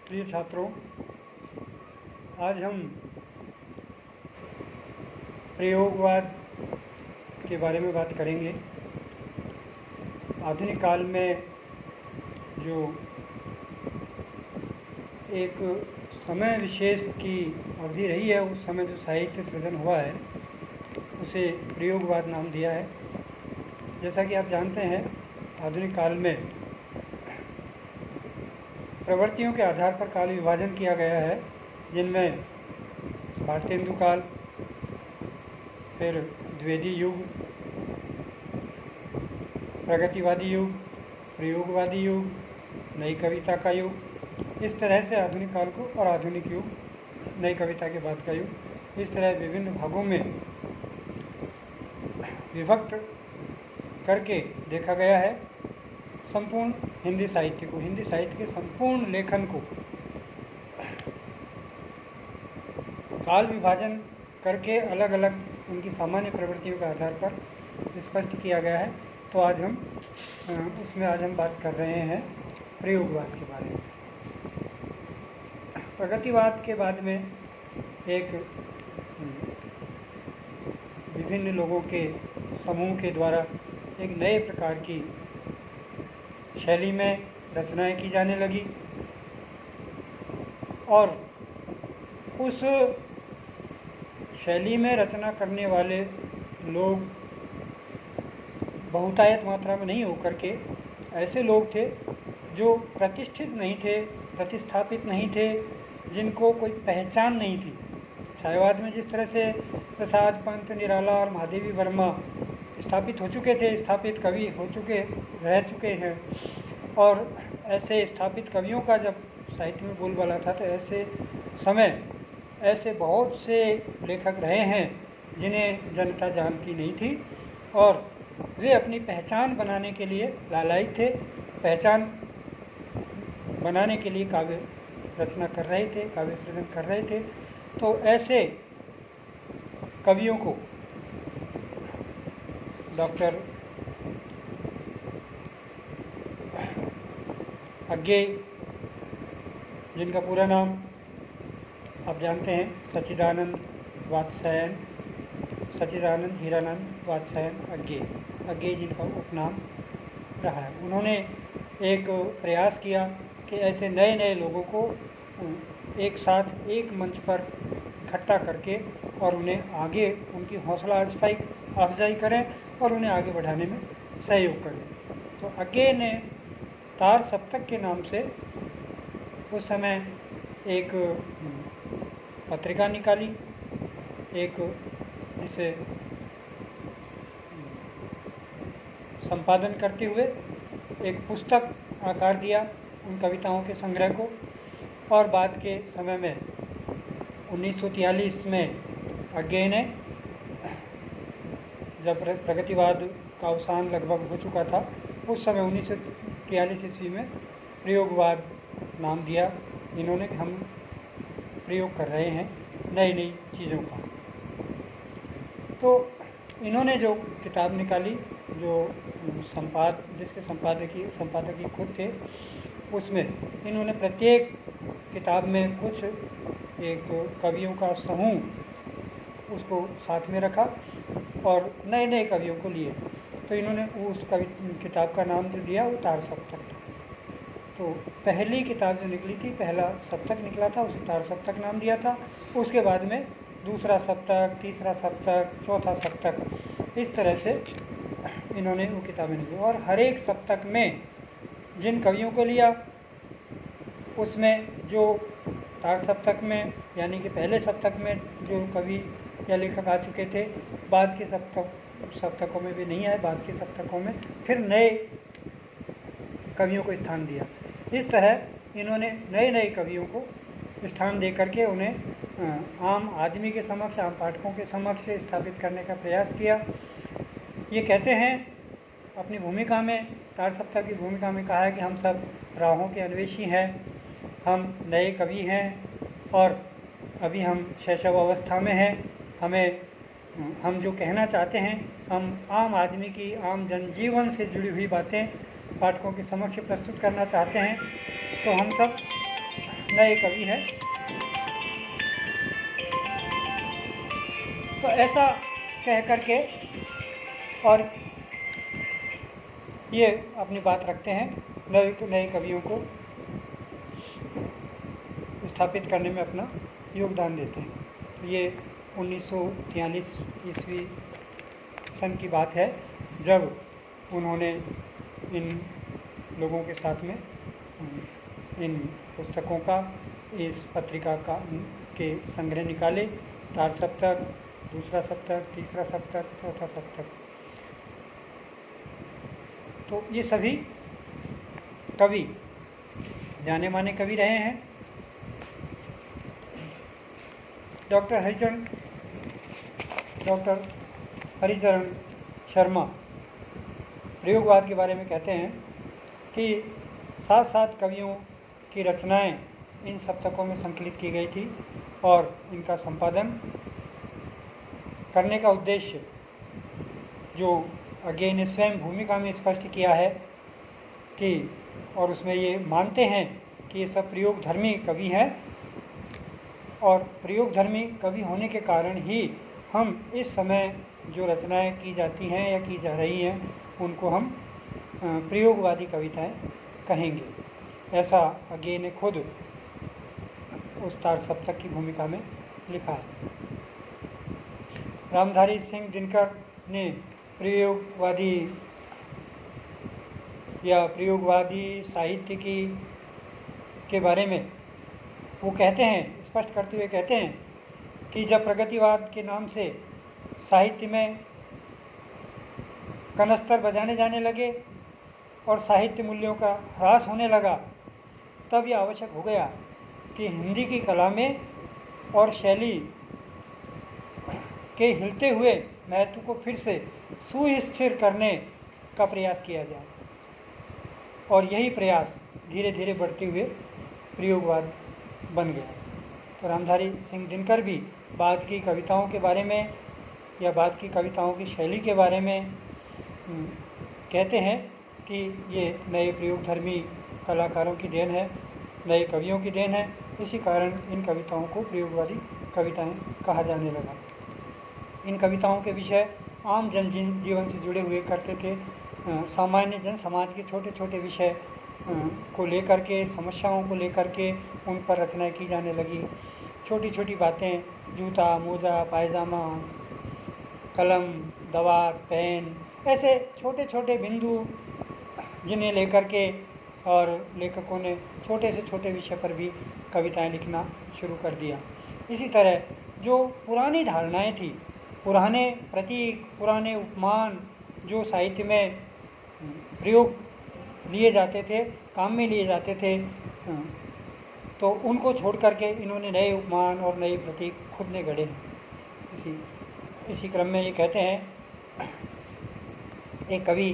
प्रिय छात्रों, आज हम प्रयोगवाद के बारे में बात करेंगे। आधुनिक काल में जो एक समय विशेष की अवधि रही है, उस समय जो साहित्य सृजन हुआ है उसे प्रयोगवाद नाम दिया है। जैसा कि आप जानते हैं, आधुनिक काल में प्रवृत्तियों के आधार पर काल विभाजन किया गया है, जिनमें भारतेंदु काल, फिर द्विवेदी युग, प्रगतिवादी युग, प्रयोगवादी युग, नई कविता का युग, इस तरह से आधुनिक काल को, और आधुनिक युग, नई कविता के बाद का युग, इस तरह विभिन्न भागों में विभक्त करके देखा गया है। संपूर्ण हिंदी साहित्य को, हिंदी साहित्य के संपूर्ण लेखन को काल विभाजन करके अलग अलग उनकी सामान्य प्रवृत्तियों के आधार पर स्पष्ट किया गया है। तो आज हम बात कर रहे हैं प्रयोगवाद के बारे में। प्रगतिवाद के बाद में एक विभिन्न लोगों के समूह के द्वारा एक नए प्रकार की शैली में रचनाएं की जाने लगी, और उस शैली में रचना करने वाले लोग बहुतायत मात्रा में नहीं होकर के ऐसे लोग थे जो प्रतिष्ठित नहीं थे, प्रतिस्थापित नहीं थे, जिनको कोई पहचान नहीं थी। छायावाद में जिस तरह से प्रसाद पंत, निराला और महादेवी वर्मा स्थापित हो चुके थे, स्थापित कवि रह चुके हैं, और ऐसे स्थापित कवियों का जब साहित्य में बोलबाला था, तो ऐसे समय ऐसे बहुत से लेखक रहे हैं जिन्हें जनता जानती नहीं थी, और वे अपनी पहचान बनाने के लिए लालायित थे, पहचान बनाने के लिए काव्य रचना कर रहे थे, काव्य सृजन कर रहे थे। तो ऐसे कवियों को डॉक्टर अज्ञे, जिनका पूरा नाम आप जानते हैं, सच्चिदानंद हीरानंद वात्स्यायन अज्ञे जिनका उपनाम रहा है, उन्होंने एक प्रयास किया कि ऐसे नए नए लोगों को एक साथ एक मंच पर इकट्ठा करके और उन्हें आगे, उनकी हौसला अफजाई करें और उन्हें आगे बढ़ाने में सहयोग करें। तो अज्ञे ने तार सप्तक के नाम से उस समय एक पत्रिका निकाली, एक जिसे संपादन करते हुए एक पुस्तक आकार दिया उन कविताओं के संग्रह को, और बाद के समय में 1943 में अज्ञे ने, जब प्रगतिवाद का अवसान लगभग हो चुका था, उस समय 1943 ईस्वी में प्रयोगवाद नाम दिया इन्होंने कि हम प्रयोग कर रहे हैं नई नई चीज़ों का। तो इन्होंने जो किताब निकाली, जो जिसके संपादक ही खुद थे, उसमें इन्होंने प्रत्येक किताब में कुछ एक कवियों का समूह उसको साथ में रखा और नए नए कवियों को लिए। तो इन्होंने उस किताब का नाम जो दिया वो तार सप्तक था। तो पहली किताब जो निकली थी, पहला सप्तक निकला था, उसे तार सप्तक नाम दिया था। उसके बाद में दूसरा सप्तक, तीसरा सप्तक, चौथा सप्तक, इस तरह से इन्होंने वो किताबें निकली। और हर एक सप्तक में जिन कवियों को लिया, उसमें जो तार सप्तक में, यानी कि पहले सप्तक में जो कवि या लेखक आ चुके थे, बाद के सप्तकों में भी नहीं आए, बाद के सप्तकों में फिर नए कवियों को स्थान दिया। इस तरह इन्होंने नए नए कवियों को स्थान दे करके उन्हें आम आदमी के समक्ष, आम पाठकों के समक्ष स्थापित करने का प्रयास किया। ये कहते हैं अपनी भूमिका में, तार सप्तक की भूमिका में कहा है कि हम सब राहों के अन्वेषी हैं, हम नए कवि हैं और अभी हम शैशव अवस्था में हैं। हम जो कहना चाहते हैं, हम आम आदमी की, आम जनजीवन से जुड़ी हुई बातें पाठकों के समक्ष प्रस्तुत करना चाहते हैं। तो हम सब नए कवि हैं। तो ऐसा कह करके और ये अपनी बात रखते हैं, नए कवियों को स्थापित करने में अपना योगदान देते हैं। तो ये 1943 ईस्वी सन की बात है, जब उन्होंने इन लोगों के साथ में इन पुस्तकों का, इस पत्रिका का के संग्रह निकाले। 4 सप्तक, दूसरा सप्तक, तीसरा सप्तक, चौथा सप्तक। तो ये सभी कवि जाने माने कवि रहे हैं। डॉक्टर हरिचरण शर्मा प्रयोगवाद के बारे में कहते हैं कि 7 कवियों की रचनाएं इन सप्तकों में संकलित की गई थी और इनका संपादन करने का उद्देश्य, जो आगे ने स्वयं भूमिका में स्पष्ट किया है कि, और उसमें ये मानते हैं कि ये सब प्रयोगधर्मी कवि हैं और प्रयोगधर्मी कवि होने के कारण ही हम इस समय जो रचनाएं की जाती हैं या की जा रही हैं उनको हम प्रयोगवादी कविताएं कहेंगे। ऐसा आगे ने खुद उस 4 सप्तक की भूमिका में लिखा है। रामधारी सिंह दिनकर ने प्रयोगवादी या प्रयोगवादी साहित्य के बारे में वो कहते हैं, स्पष्ट करते हुए कहते हैं कि जब प्रगतिवाद के नाम से साहित्य में कनस्तर बजाने जाने लगे और साहित्य मूल्यों का ह्रास होने लगा, तब यह आवश्यक हो गया कि हिंदी की कला में और शैली के हिलते हुए महत्व को फिर से सुस्थिर करने का प्रयास किया जाए। और यही प्रयास धीरे धीरे बढ़ते हुए प्रयोगवाद बन गया। तो रामधारी सिंह दिनकर भी बाद की कविताओं के बारे में या बाद की कविताओं की शैली के बारे में कहते हैं कि ये नए प्रयोगधर्मी कलाकारों की देन है, नए कवियों की देन है। इसी कारण इन कविताओं को प्रयोगवादी कविताएं कहा जाने लगा। इन कविताओं के विषय आम जीवन से जुड़े हुए करते थे। सामान्य जन समाज के छोटे छोटे विषय को लेकर के, समस्याओं को लेकर के उन पर रचनाएं की जाने लगी। छोटी छोटी बातें, जूता, मोजा, पायजामा, कलम, दवा, पेन, ऐसे छोटे छोटे बिंदु जिन्हें लेकर के और लेखकों ने छोटे से छोटे विषय पर भी कविताएं लिखना शुरू कर दिया। इसी तरह जो पुरानी धारणाएं थी, पुराने प्रतीक, पुराने उपमान जो साहित्य में प्रयोग लिए जाते थे, काम में लिए जाते थे, तो उनको छोड़ करके इन्होंने नए उपमान और नए प्रतीक खुद ने गढ़े हैं। इसी क्रम में ये कहते हैं एक कवि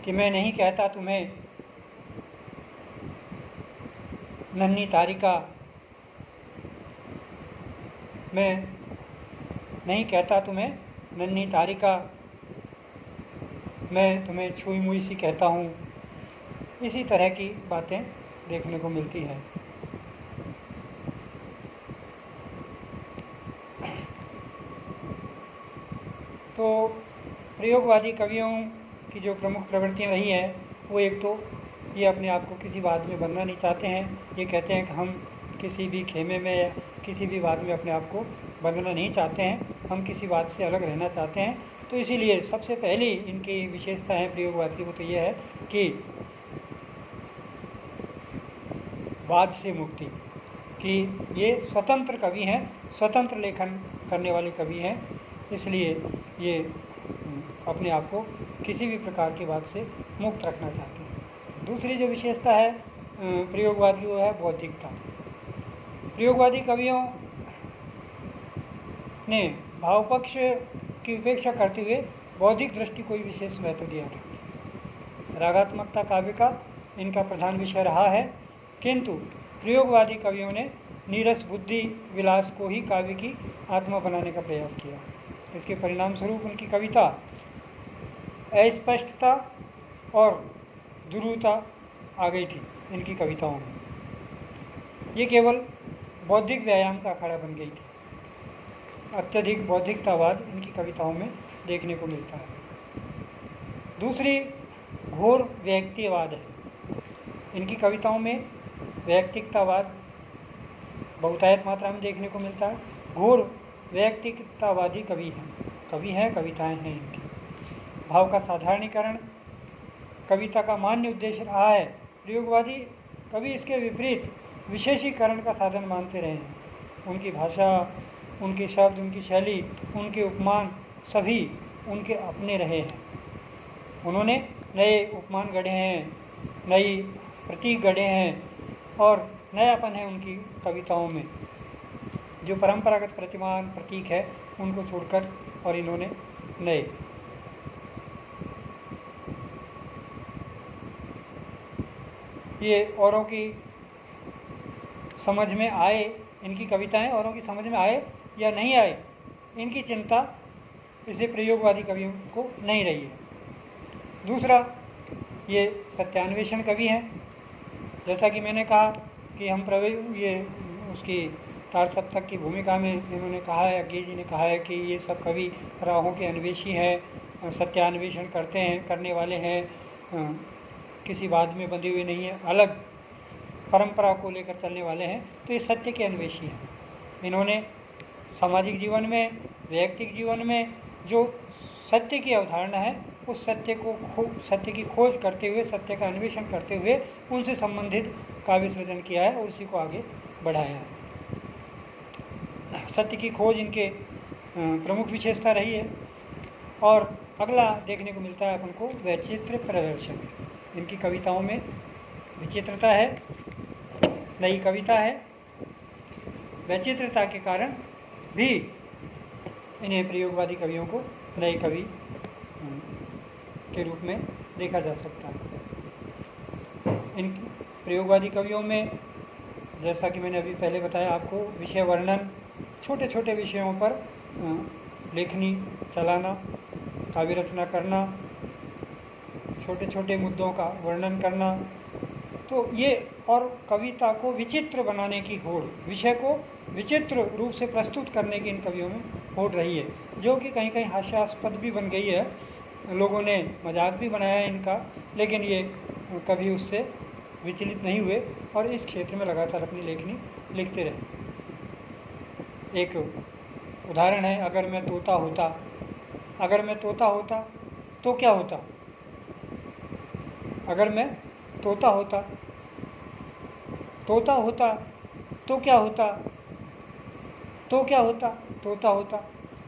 कि मैं नहीं कहता तुम्हें नन्ही तारिका, मैं नहीं कहता तुम्हें नन्ही तारिका, मैं तुम्हें छुई मुई सी कहता हूँ। इसी तरह की बातें देखने को मिलती हैं। तो प्रयोगवादी कवियों की जो प्रमुख प्रवृत्तियाँ रही हैं, वो एक तो ये अपने आप को किसी बात में बंधना नहीं चाहते हैं। ये कहते हैं कि हम किसी भी खेमे में या किसी भी बात में अपने आप को बंधना नहीं चाहते हैं, हम किसी बात से अलग रहना चाहते हैं। तो इसीलिए सबसे पहली इनकी विशेषता है प्रयोगवाद की, वो तो ये है कि वाद से मुक्ति, कि ये स्वतंत्र कवि हैं, स्वतंत्र लेखन करने वाले कवि हैं। इसलिए ये अपने आप को किसी भी प्रकार की बात से मुक्त रखना चाहते हैं। दूसरी जो विशेषता है प्रयोगवाद की, वो है बौद्धिकता। प्रयोगवादी कवियों ने भावपक्ष की उपेक्षा करते हुए बौद्धिक दृष्टि को ही विशेष महत्व दिया था। रागात्मकता काव्य का इनका प्रधान विषय रहा है, किंतु प्रयोगवादी कवियों ने नीरस बुद्धि विलास को ही काव्य की आत्मा बनाने का प्रयास किया। इसके परिणाम स्वरूप उनकी कविता अस्पष्टता और दुरूहता आ गई थी इनकी कविताओं में। ये केवल बौद्धिक व्यायाम का अखाड़ा बन गई थी। अत्यधिक बौद्धिकतावाद इनकी कविताओं में देखने को मिलता है। दूसरी घोर व्यक्तिवाद है। इनकी कविताओं में वैयक्तिकतावाद बहुतायत मात्रा में देखने को मिलता है। घोर वैयक्तिकतावादी कवि हैं, कविताएं हैं इनकी। भाव का साधारणीकरण कविता का मान्य उद्देश्य रहा है। प्रयोगवादी कवि इसके विपरीत विशेषीकरण का साधन मानते रहे हैं। उनकी भाषा, उनके शब्द, उनकी शैली, उनके उपमान सभी उनके अपने रहे हैं। उन्होंने नए उपमान गढ़े हैं, नई प्रतीक गढ़े हैं और नयापन है उनकी कविताओं में। जो परंपरागत प्रतिमान प्रतीक है उनको छोड़कर और इन्होंने नए। ये औरों की समझ में आए, इनकी कविताएं औरों की समझ में आए या नहीं आए, इनकी चिंता इसे प्रयोगवादी कवियों को नहीं रही है। दूसरा, ये सत्यान्वेषण कवि हैं। जैसा कि मैंने कहा कि हम ये उसकी तार सप्तक की भूमिका में इन्होंने कहा है, अज्ञे जी ने कहा है कि ये सब कवि राहों के अन्वेषी हैं, सत्यान्वेषण करने वाले हैं, किसी बात में बंधे हुए नहीं हैं, अलग परंपरा को लेकर चलने वाले हैं। तो ये सत्य के अन्वेषी हैं। इन्होंने सामाजिक जीवन में, वैयक्तिक जीवन में जो सत्य की अवधारणा है उस सत्य की खोज करते हुए, सत्य का अन्वेषण करते हुए उनसे संबंधित काव्य सृजन किया है और उसी को आगे बढ़ाया है। सत्य की खोज इनके प्रमुख विशेषता रही है। और अगला देखने को मिलता है अपन को वैचित्र प्रदर्शन। इनकी कविताओं में विचित्रता है, नई कविता है। वैचित्रता के कारण भी इन्हें प्रयोगवादी कवियों को नए कवि के रूप में देखा जा सकता है। इन प्रयोगवादी कवियों में, जैसा कि मैंने अभी पहले बताया आपको, विषय वर्णन, छोटे छोटे विषयों पर लेखनी चलाना, काव्य रचना करना, छोटे छोटे मुद्दों का वर्णन करना, तो ये और कविता को विचित्र बनाने की होड़, विषय को विचित्र रूप से प्रस्तुत करने की इन कवियों में होड़ रही है, जो कि कहीं कहीं हास्यास्पद भी बन गई है। लोगों ने मजाक भी बनाया इनका, लेकिन ये कभी उससे विचलित नहीं हुए और इस क्षेत्र में लगातार अपनी लेखनी लिखते रहे। एक उदाहरण है, अगर मैं तोता होता, अगर मैं तोता होता तो क्या होता, अगर मैं तोता होता, तोता होता तो क्या होता, तो क्या होता, तोता होता।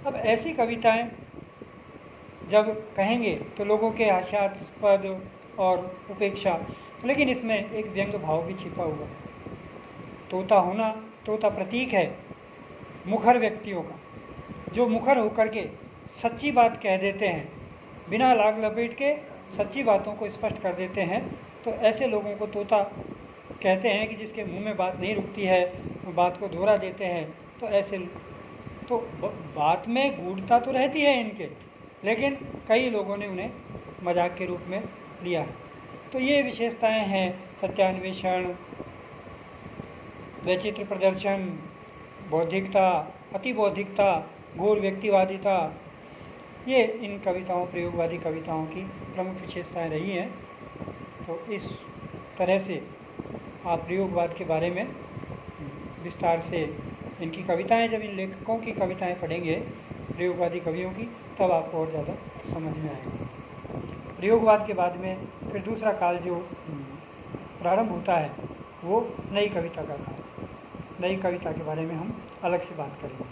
अब ऐसी कविताएं जब कहेंगे तो लोगों के हास्यास्पद और उपेक्षा, लेकिन इसमें एक व्यंग्य भाव भी छिपा हुआ है। तोता होना, तोता प्रतीक है मुखर व्यक्तियों का, जो मुखर होकर के सच्ची बात कह देते हैं, बिना लाग लपेट के सच्ची बातों को स्पष्ट कर देते हैं। तो ऐसे लोगों को तोता कहते हैं कि जिसके मुंह में बात नहीं रुकती है, बात को दोहरा देते हैं। तो ऐसे तो बात में गूढ़ता तो रहती है इनके, लेकिन कई लोगों ने उन्हें मजाक के रूप में लिया है। तो ये विशेषताएं हैं सत्यान्वेषण, वैचित्र प्रदर्शन, बौद्धिकता, अति बौद्धिकता, घोर व्यक्तिवादिता, ये इन कविताओं, प्रयोगवादी कविताओं की प्रमुख विशेषताएं रही हैं। तो इस तरह से आप प्रयोगवाद के बारे में विस्तार से इनकी कविताएं, जब इन लेखकों की कविताएं पढ़ेंगे प्रयोगवादी कवियों की, तब आपको और ज़्यादा समझ में आएगा। प्रयोगवाद के बाद में फिर दूसरा काल जो प्रारंभ होता है वो नई कविता का काल। नई कविता के बारे में हम अलग से बात करेंगे।